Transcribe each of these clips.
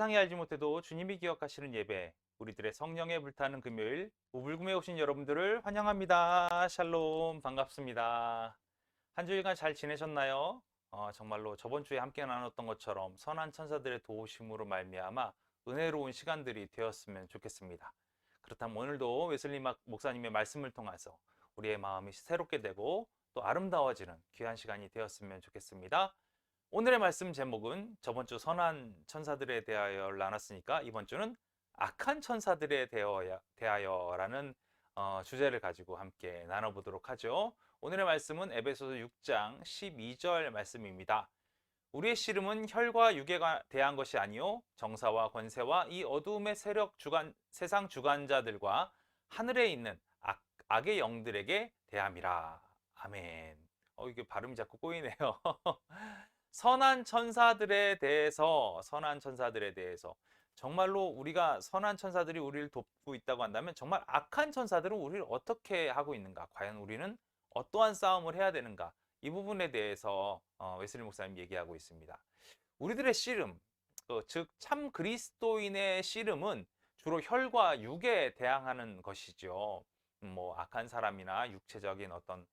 세상이 알지 못해도 주님이 기억하시는 예배, 우리들의 성령에 불타는 금요일, 우불금에 오신 여러분들을 환영합니다. 샬롬, 반갑습니다. 한 주일간 잘 지내셨나요? 정말로 저번 주에 함께 나눴던 것처럼 선한 천사들의 도우심으로 말미암아 은혜로운 시간들이 되었으면 좋겠습니다. 그렇다면 오늘도 웨슬리 목사님의 말씀을 통해서 우리의 마음이 새롭게 되고 또 아름다워지는 귀한 시간이 되었으면 좋겠습니다. 오늘의 말씀 제목은 저번 주 선한 천사들에 대하여 나눴으니까 이번 주는 악한 천사들에 대하여라는 주제를 가지고 함께 나눠보도록 하죠. 오늘의 말씀은 에베소서 6장 12절 말씀입니다. 우리의 씨름은 혈과 육에 대한 것이 아니요 정사와 권세와 이 어두움의 세상 주관자들과 하늘에 있는 악의 영들에게 대함이라. 아멘. 이게 발음이 자꾸 꼬이네요. 선한 천사들에 대해서 정말로 우리가 선한 천사들이 우리를 돕고 있다고 한다면 정말 악한 천사들은 우리를 어떻게 하고 있는가, 과연 우리는 어떠한 싸움을 해야 되는가, 이 부분에 대해서 웨슬리 목사님 얘기하고 있습니다. 우리들의 씨름, 즉 참 그리스도인의 씨름은 주로 혈과 육에 대항하는 것이죠. 뭐 악한 사람이나 육체적인 어떤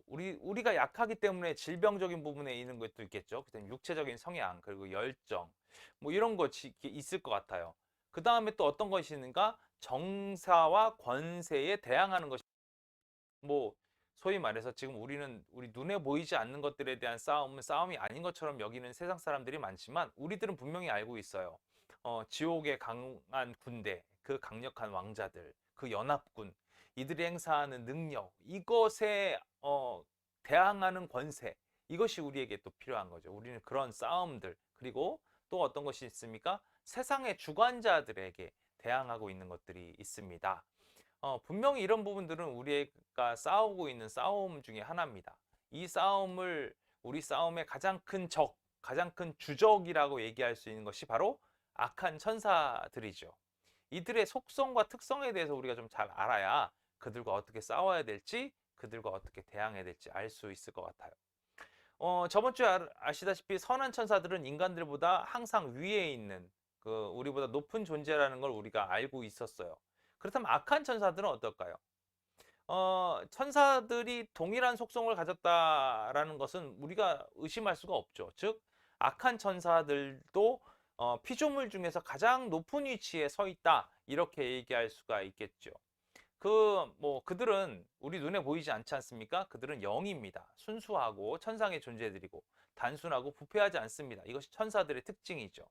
우리가 약하기 때문에 질병적인 부분에 있는 것도 있겠죠. 그다음 육체적인 성향, 그리고 열정, 이런 것이 있을 것 같아요. 그 다음에 또 어떤 것이 있는가? 정사와 권세에 대항하는 것이, 소위 말해서 지금 우리 눈에 보이지 않는 것들에 대한 싸움은 싸움이 아닌 것처럼 여기는 세상 사람들이 많지만 우리들은 분명히 알고 있어요. 지옥의 강한 군대, 그 강력한 왕자들, 그 연합군, 이들이 행사하는 능력, 이것에 대항하는 권세, 이것이 우리에게 또 필요한 거죠. 우리는 그런 싸움들, 그리고 또 어떤 것이 있습니까? 세상의 주관자들에게 대항하고 있는 것들이 있습니다. 분명히 이런 부분들은 우리가 싸우고 있는 싸움 중에 하나입니다. 이 싸움을, 우리 싸움의 가장 큰 적, 가장 큰 주적이라고 얘기할 수 있는 것이 바로 악한 천사들이죠. 이들의 속성과 특성에 대해서 우리가 좀 잘 알아야 그들과 어떻게 싸워야 될지, 그들과 어떻게 대항해야 될지 알 수 있을 것 같아요. 저번 주에 아시다시피 선한 천사들은 인간들보다 항상 위에 있는, 우리보다 높은 존재라는 걸 우리가 알고 있었어요. 그렇다면 악한 천사들은 어떨까요? 천사들이 동일한 속성을 가졌다라는 것은 우리가 의심할 수가 없죠. 즉, 악한 천사들도 피조물 중에서 가장 높은 위치에 서 있다, 이렇게 얘기할 수가 있겠죠. 그들은 우리 눈에 보이지 않지 않습니까? 그들은 영입니다. 순수하고 천상의 존재들이고 단순하고 부패하지 않습니다. 이것이 천사들의 특징이죠.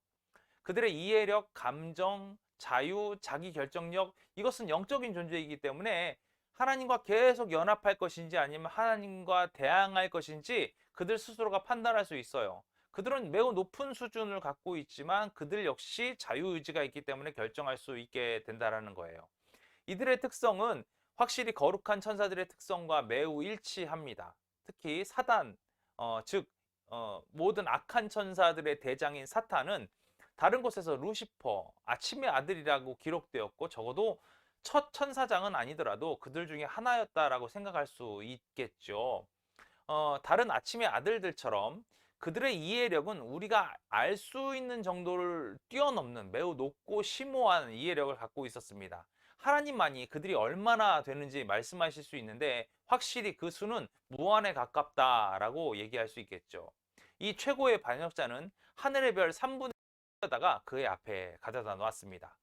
그들의 이해력, 감정, 자유, 자기 결정력, 이것은 영적인 존재이기 때문에 하나님과 계속 연합할 것인지 아니면 하나님과 대항할 것인지 그들 스스로가 판단할 수 있어요. 그들은 매우 높은 수준을 갖고 있지만 그들 역시 자유의지가 있기 때문에 결정할 수 있게 된다는 거예요. 이들의 특성은 확실히 거룩한 천사들의 특성과 매우 일치합니다. 특히 사단, 즉 모든 악한 천사들의 대장인 사탄은 다른 곳에서 루시퍼, 아침의 아들이라고 기록되었고 적어도 첫 천사장은 아니더라도 그들 중에 하나였다라고 생각할 수 있겠죠. 다른 아침의 아들들처럼 그들의 이해력은 우리가 알 수 있는 정도를 뛰어넘는 매우 높고 심오한 이해력을 갖고 있었습니다. 하나님만이 그들이 얼마나 되는지 말씀하실 수 있는데 확실히 그 수는 무한에 가깝다라고 얘기할 수 있겠죠. 이 최고의 반역자는 하늘의 별 3분의 1에다가 그의 앞에 가져다 놓았습니다.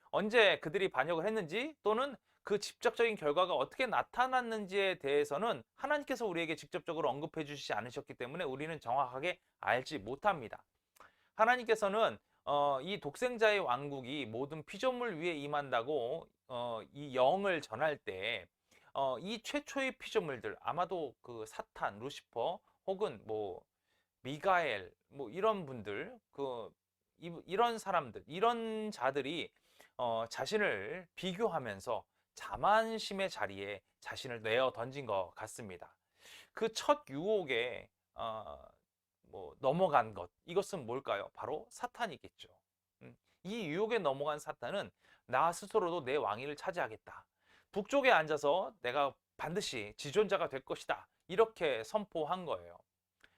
언제 그들이 반역을 했는지 또는 그 직접적인 결과가 어떻게 나타났는지에 대해서는 하나님께서 우리에게 직접적으로 언급해 주시지 않으셨기 때문에 우리는 정확하게 알지 못합니다. 하나님께서는 이 독생자의 왕국이 모든 피조물 위에 임한다고 이 영을 전할 때 이 최초의 피조물들, 아마도 그 사탄, 루시퍼 혹은 미가엘 이런 분들, 이런 사람들, 이런 자들이 자신을 비교하면서 자만심의 자리에 자신을 내어 던진 것 같습니다. 그 첫 유혹에 넘어간 것, 이것은 뭘까요? 바로 사탄이겠죠. 이 유혹에 넘어간 사탄은 나 스스로도 내 왕위를 차지하겠다. 북쪽에 앉아서 내가 반드시 지존자가 될 것이다. 이렇게 선포한 거예요.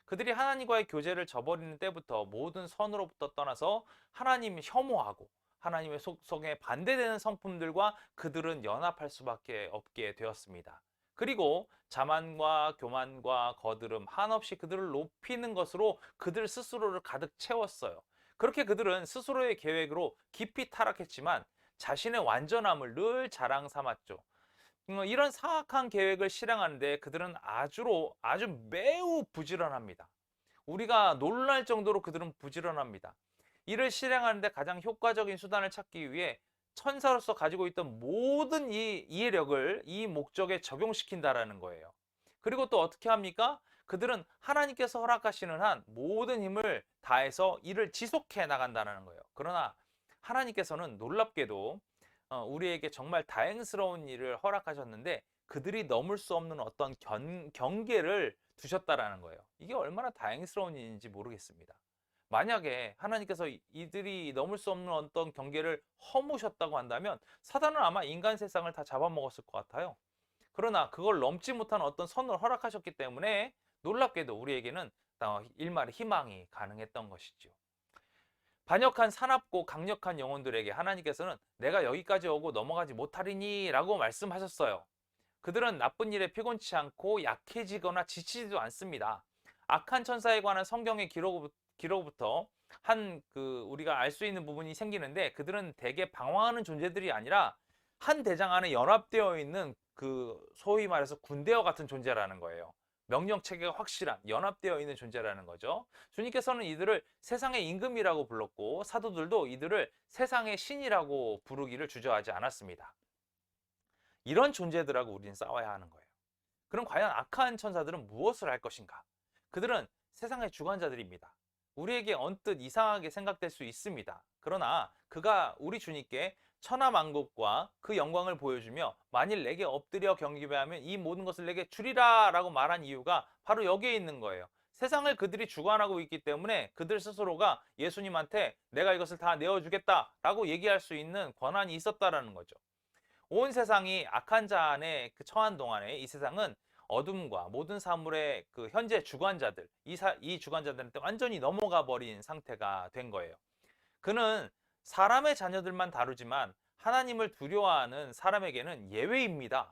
그들이 하나님과의 교제를 저버리는 때부터 모든 선으로부터 떠나서 하나님을 혐오하고 하나님의 속성에 반대되는 성품들과 그들은 연합할 수밖에 없게 되었습니다. 그리고 자만과 교만과 거드름 한없이 그들을 높이는 것으로 그들 스스로를 가득 채웠어요. 그렇게 그들은 스스로의 계획으로 깊이 타락했지만 자신의 완전함을 늘 자랑 삼았죠. 이런 사악한 계획을 실행하는데 그들은 아주 매우 부지런합니다. 우리가 놀랄 정도로 그들은 부지런합니다. 이를 실행하는데 가장 효과적인 수단을 찾기 위해 천사로서 가지고 있던 모든 이 이해력을 이 목적에 적용시킨다라는 거예요. 그리고 또 어떻게 합니까? 그들은 하나님께서 허락하시는 한 모든 힘을 다해서 이를 지속해 나간다는 거예요. 그러나 하나님께서는 놀랍게도 우리에게 정말 다행스러운 일을 허락하셨는데 그들이 넘을 수 없는 어떤 경계를 두셨다라는 거예요. 이게 얼마나 다행스러운 일인지 모르겠습니다. 만약에 하나님께서 이들이 넘을 수 없는 어떤 경계를 허무셨다고 한다면 사단은 아마 인간 세상을 다 잡아먹었을 것 같아요. 그러나 그걸 넘지 못한 어떤 선을 허락하셨기 때문에 놀랍게도 우리에게는 일말의 희망이 가능했던 것이죠. 반역한 사납고 강력한 영혼들에게 하나님께서는 내가 여기까지 오고 넘어가지 못하리니 라고 말씀하셨어요. 그들은 나쁜 일에 피곤치 않고 약해지거나 지치지도 않습니다. 악한 천사에 관한 성경의 기록부터 우리가 알 수 있는 부분이 생기는데 그들은 대개 방황하는 존재들이 아니라 한 대장 안에 연합되어 있는 소위 말해서 군대와 같은 존재라는 거예요. 명령 체계가 확실한 연합되어 있는 존재라는 거죠. 주님께서는 이들을 세상의 임금이라고 불렀고 사도들도 이들을 세상의 신이라고 부르기를 주저하지 않았습니다. 이런 존재들하고 우리는 싸워야 하는 거예요. 그럼 과연 악한 천사들은 무엇을 할 것인가? 그들은 세상의 주관자들입니다. 우리에게 언뜻 이상하게 생각될 수 있습니다. 그러나 그가 우리 주님께 천하만국과 그 영광을 보여주며 만일 내게 엎드려 경배하면 이 모든 것을 내게 주리라 라고 말한 이유가 바로 여기에 있는 거예요. 세상을 그들이 주관하고 있기 때문에 그들 스스로가 예수님한테 내가 이것을 다 내어주겠다 라고 얘기할 수 있는 권한이 있었다라는 거죠. 온 세상이 악한 자 안에 처한 동안에 이 세상은 어둠과 모든 사물의 현재 주관자들, 이 주관자들한테 완전히 넘어가 버린 상태가 된 거예요. 그는 사람의 자녀들만 다루지만 하나님을 두려워하는 사람에게는 예외입니다.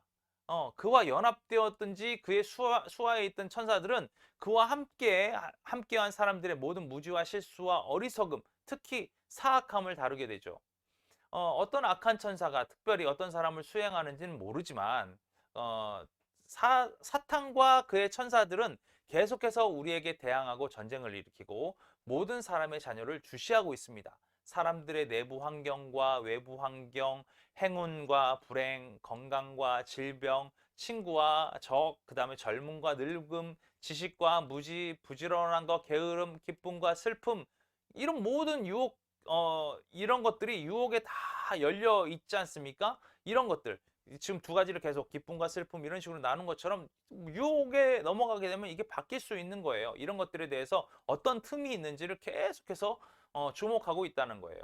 그와 연합되었든지 그의 수하에 있던 천사들은 그와 함께한 사람들의 모든 무지와 실수와 어리석음, 특히 사악함을 다루게 되죠. 어떤 악한 천사가 특별히 어떤 사람을 수행하는지는 모르지만 사탄과 그의 천사들은 계속해서 우리에게 대항하고 전쟁을 일으키고 모든 사람의 자녀를 주시하고 있습니다. 사람들의 내부 환경과 외부 환경, 행운과 불행, 건강과 질병, 친구와 적, 그 다음에 젊음과 늙음, 지식과 무지, 부지런한 것, 게으름, 기쁨과 슬픔, 이런 모든 유혹, 이런 것들이 유혹에 다 열려 있지 않습니까? 이런 것들. 지금 두 가지를 계속 기쁨과 슬픔 이런 식으로 나눈 것처럼 유혹에 넘어가게 되면 이게 바뀔 수 있는 거예요. 이런 것들에 대해서 어떤 틈이 있는지를 계속해서 주목하고 있다는 거예요.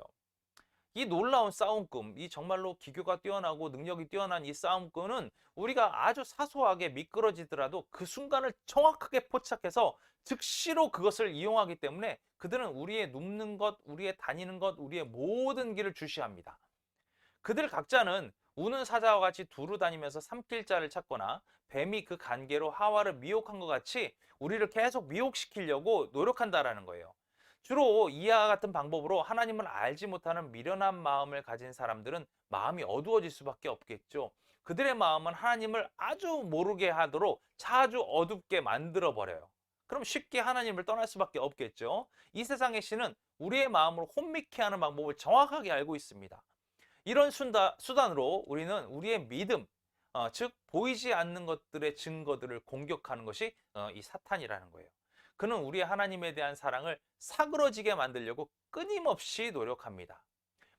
이 놀라운 싸움꾼, 이 정말로 기교가 뛰어나고 능력이 뛰어난 이 싸움꾼은 우리가 아주 사소하게 미끄러지더라도 그 순간을 정확하게 포착해서 즉시로 그것을 이용하기 때문에 그들은 우리의 눕는 것, 우리의 다니는 것, 우리의 모든 길을 주시합니다. 그들 각자는 우는 사자와 같이 두루 다니면서 삼킬 자를 찾거나 뱀이 그 간계로 하와를 미혹한 것 같이 우리를 계속 미혹시키려고 노력한다라는 거예요. 주로 이와 같은 방법으로 하나님을 알지 못하는 미련한 마음을 가진 사람들은 마음이 어두워질 수밖에 없겠죠. 그들의 마음은 하나님을 아주 모르게 하도록 자주 어둡게 만들어 버려요. 그럼 쉽게 하나님을 떠날 수밖에 없겠죠. 이 세상의 신은 우리의 마음을 혼미케 하는 방법을 정확하게 알고 있습니다. 이런 수단으로 우리는 우리의 믿음, 즉 보이지 않는 것들의 증거들을 공격하는 것이 이 사탄이라는 거예요. 그는 우리 하나님에 대한 사랑을 사그러지게 만들려고 끊임없이 노력합니다.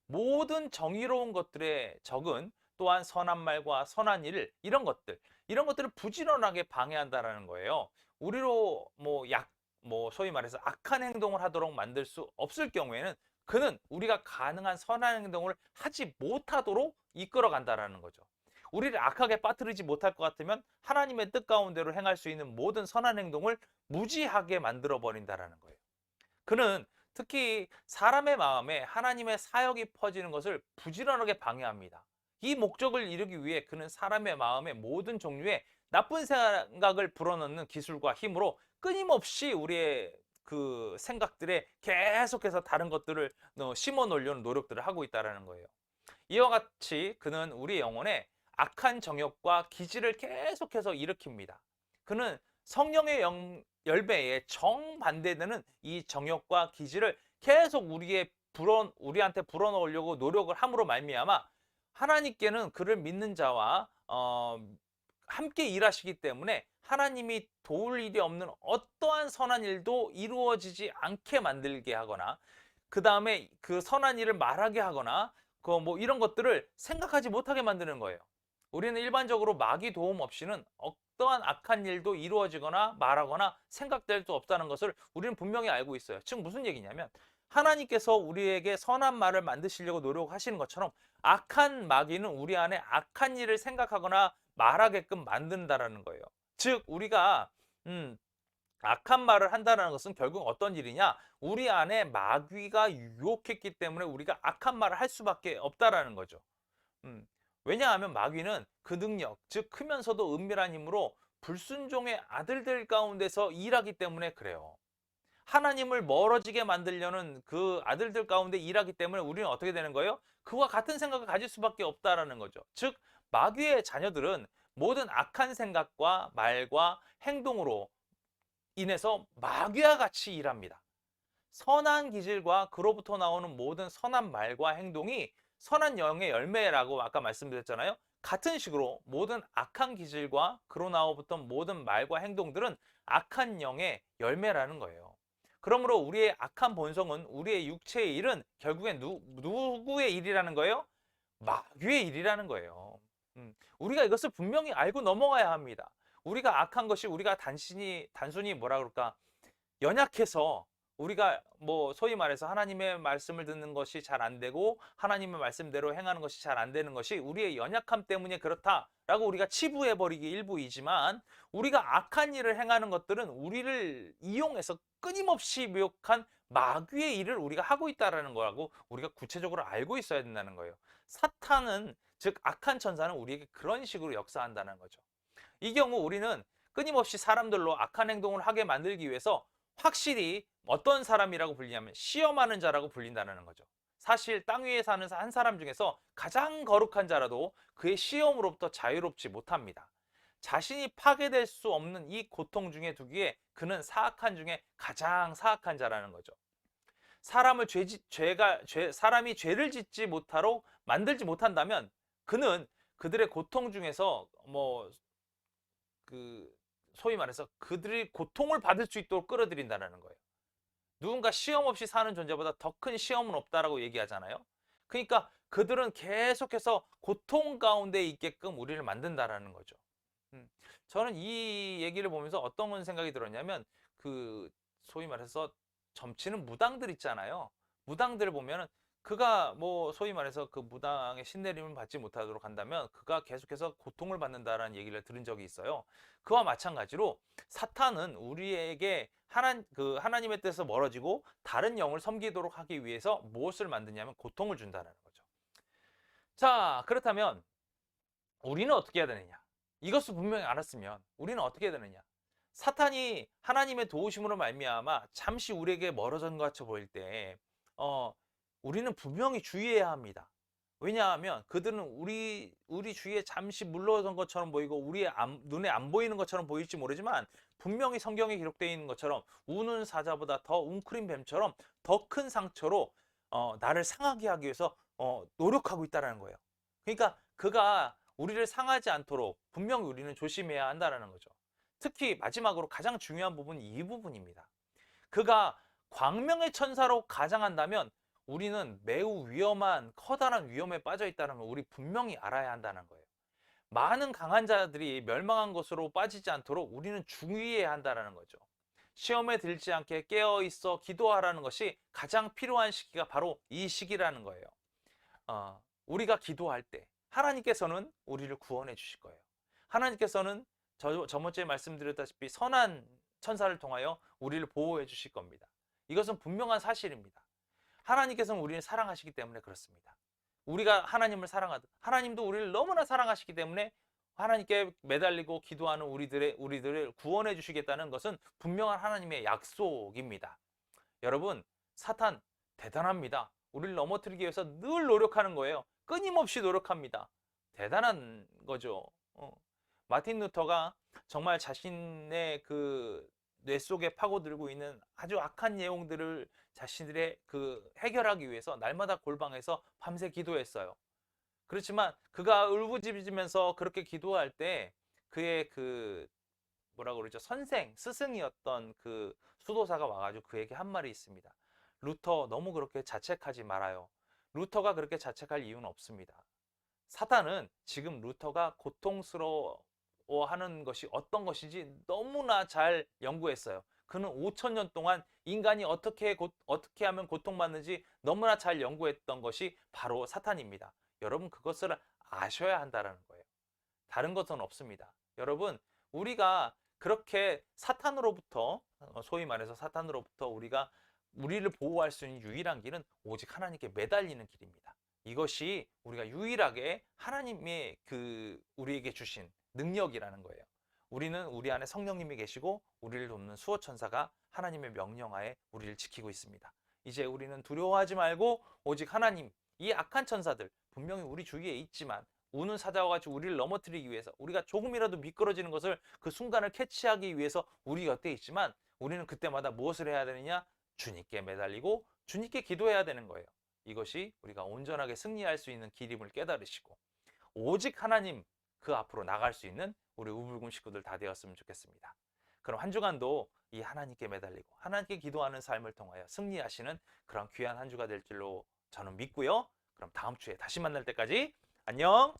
모든 정의로운 것들의 적은 또한 선한 말과 선한 일, 이런 것들을 부지런하게 방해한다라는 거예요. 우리로 소위 말해서 악한 행동을 하도록 만들 수 없을 경우에는 그는 우리가 가능한 선한 행동을 하지 못하도록 이끌어 간다라는 거죠. 우리를 악하게 빠뜨리지 못할 것 같으면 하나님의 뜻 가운데로 행할 수 있는 모든 선한 행동을 무지하게 만들어 버린다라는 거예요. 그는 특히 사람의 마음에 하나님의 사역이 퍼지는 것을 부지런하게 방해합니다. 이 목적을 이루기 위해 그는 사람의 마음에 모든 종류의 나쁜 생각을 불어넣는 기술과 힘으로 끊임없이 우리의 그 생각들에 계속해서 다른 것들을 심어 놓으려는 노력들을 하고 있다는 거예요. 이와 같이 그는 우리 영혼에 악한 정욕과 기질을 계속해서 일으킵니다. 그는 성령의 열매에 정반대되는 이 정욕과 기질을 계속 우리한테 불어넣으려고 노력을 함으로 말미암아 하나님께는 그를 믿는 자와 함께 일하시기 때문에 하나님이 도울 일이 없는 어떠한 선한 일도 이루어지지 않게 만들게 하거나 그 다음에 그 선한 일을 말하게 하거나 뭐 이런 것들을 생각하지 못하게 만드는 거예요. 우리는 일반적으로 마귀 도움 없이는 어떠한 악한 일도 이루어지거나 말하거나 생각될 수 없다는 것을 우리는 분명히 알고 있어요. 즉 무슨 얘기냐면 하나님께서 우리에게 선한 말을 만드시려고 노력하시는 것처럼 악한 마귀는 우리 안에 악한 일을 생각하거나 말하게끔 만든다라는 거예요. 즉 우리가 악한 말을 한다는 것은 결국 어떤 일이냐? 우리 안에 마귀가 유혹했기 때문에 우리가 악한 말을 할 수밖에 없다라는 거죠. 왜냐하면 마귀는 그 능력, 즉 크면서도 은밀한 힘으로 불순종의 아들들 가운데서 일하기 때문에 그래요. 하나님을 멀어지게 만들려는 그 아들들 가운데 일하기 때문에 우리는 어떻게 되는 거예요? 그와 같은 생각을 가질 수밖에 없다라는 거죠. 즉 마귀의 자녀들은 모든 악한 생각과 말과 행동으로 인해서 마귀와 같이 일합니다. 선한 기질과 그로부터 나오는 모든 선한 말과 행동이 선한 영의 열매라고 아까 말씀드렸잖아요. 같은 식으로 모든 악한 기질과 그로 나오던 모든 말과 행동들은 악한 영의 열매라는 거예요. 그러므로 우리의 악한 본성은 우리의 육체의 일은 결국엔 누구의 일이라는 거예요? 마귀의 일이라는 거예요. 우리가 이것을 분명히 알고 넘어가야 합니다. 우리가 악한 것이 우리가 단순히 뭐라 그럴까 연약해서 우리가 뭐 소위 말해서 하나님의 말씀을 듣는 것이 잘 안 되고 하나님의 말씀대로 행하는 것이 잘 안 되는 것이 우리의 연약함 때문에 그렇다라고 우리가 치부해버리기 일부이지만 우리가 악한 일을 행하는 것들은 우리를 이용해서 끊임없이 미혹한 마귀의 일을 우리가 하고 있다는 거라고 우리가 구체적으로 알고 있어야 된다는 거예요. 사탄은 즉 악한 천사는 우리에게 그런 식으로 역사한다는 거죠. 이 경우 우리는 끊임없이 사람들로 악한 행동을 하게 만들기 위해서 확실히 어떤 사람이라고 불리냐면 시험하는 자라고 불린다는 거죠. 사실 땅 위에 사는 한 사람 중에서 가장 거룩한 자라도 그의 시험으로부터 자유롭지 못합니다. 자신이 파괴될 수 없는 이 고통 중에 두기에 그는 사악한 중에 가장 사악한 자라는 거죠. 사람이 죄를 짓지 못하도록 만들지 못한다면 그는 그들의 고통 중에서 소위 말해서 그들이 고통을 받을 수 있도록 끌어들인다는 거예요. 누군가 시험 없이 사는 존재보다 더 큰 시험은 없다라고 얘기하잖아요. 그러니까 그들은 계속해서 고통 가운데 있게끔 우리를 만든다라는 거죠. 저는 이 얘기를 보면서 어떤 생각이 들었냐면 소위 말해서 점치는 무당들 있잖아요. 무당들을 보면은 그가 소위 말해서 그 무당의 신내림을 받지 못하도록 한다면 그가 계속해서 고통을 받는다라는 얘기를 들은 적이 있어요. 그와 마찬가지로 사탄은 우리에게 하나님의 뜻에서 멀어지고 다른 영을 섬기도록 하기 위해서 무엇을 만드냐면 고통을 준다는 거죠. 자, 그렇다면 우리는 어떻게 해야 되느냐? 이것을 분명히 알았으면 우리는 어떻게 해야 되느냐? 사탄이 하나님의 도우심으로 말미암아 잠시 우리에게 멀어진 것 같이 보일 때 우리는 분명히 주의해야 합니다. 왜냐하면 그들은 우리 주위에 잠시 물러선 것처럼 보이고 우리의 눈에 안 보이는 것처럼 보일지 모르지만 분명히 성경에 기록되어 있는 것처럼 우는 사자보다 더 웅크린 뱀처럼 더 큰 상처로 나를 상하게 하기 위해서 노력하고 있다는 거예요. 그러니까 그가 우리를 상하지 않도록 분명히 우리는 조심해야 한다는 거죠. 특히 마지막으로 가장 중요한 부분이 이 부분입니다. 그가 광명의 천사로 가장한다면 우리는 매우 위험한 커다란 위험에 빠져 있다는 걸 우리 분명히 알아야 한다는 거예요. 많은 강한 자들이 멸망한 것으로 빠지지 않도록 우리는 주의해야 한다는 거죠. 시험에 들지 않게 깨어 있어 기도하라는 것이 가장 필요한 시기가 바로 이 시기라는 거예요. 우리가 기도할 때 하나님께서는 우리를 구원해 주실 거예요. 하나님께서는 저번주에 말씀드렸다시피 선한 천사를 통하여 우리를 보호해 주실 겁니다. 이것은 분명한 사실입니다. 하나님께서는 우리를 사랑하시기 때문에 그렇습니다. 우리가 하나님을 사랑하듯 하나님도 우리를 너무나 사랑하시기 때문에 하나님께 매달리고 기도하는 우리들을 구원해 주시겠다는 것은 분명한 하나님의 약속입니다. 여러분, 사탄 대단합니다. 우리를 넘어뜨리기 위해서 늘 노력하는 거예요. 끊임없이 노력합니다. 대단한 거죠. 마틴 루터가 정말 자신의 그 뇌 속에 파고들고 있는 아주 악한 내용들을 자신들의 해결하기 위해서 날마다 골방에서 밤새 기도했어요. 그렇지만 그가 울부짖으면서 그렇게 기도할 때 그의 뭐라고 그러죠? 스승이었던 그 수도사가 와가지고 그에게 한 말이 있습니다. 루터, 너무 그렇게 자책하지 말아요. 루터가 그렇게 자책할 이유는 없습니다. 사탄은 지금 루터가 고통스러워하는 것이 어떤 것인지 너무나 잘 연구했어요. 그는 5,000년 동안 인간이 어떻게 하면 고통받는지 너무나 잘 연구했던 것이 바로 사탄입니다. 여러분, 그것을 아셔야 한다는 거예요. 다른 것은 없습니다. 여러분, 우리가 그렇게 사탄으로부터, 소위 말해서 사탄으로부터 우리를 보호할 수 있는 유일한 길은 오직 하나님께 매달리는 길입니다. 이것이 우리가 유일하게 하나님의 우리에게 주신 능력이라는 거예요. 우리는 우리 안에 성령님이 계시고 우리를 돕는 수호천사가 하나님의 명령하에 우리를 지키고 있습니다. 이제 우리는 두려워하지 말고 오직 하나님, 이 악한 천사들 분명히 우리 주위에 있지만 우는 사자와 같이 우리를 넘어뜨리기 위해서, 우리가 조금이라도 미끄러지는 것을 그 순간을 캐치하기 위해서 우리 곁에 있지만 우리는 그때마다 무엇을 해야 되느냐? 주님께 매달리고 주님께 기도해야 되는 거예요. 이것이 우리가 온전하게 승리할 수 있는 길임을 깨달으시고 오직 하나님 그 앞으로 나갈 수 있는 우리 우불금 식구들 다 되었으면 좋겠습니다. 그럼 한 주간도 이 하나님께 매달리고 하나님께 기도하는 삶을 통하여 승리하시는 그런 귀한 한 주가 될 줄로 저는 믿고요. 그럼 다음 주에 다시 만날 때까지 안녕!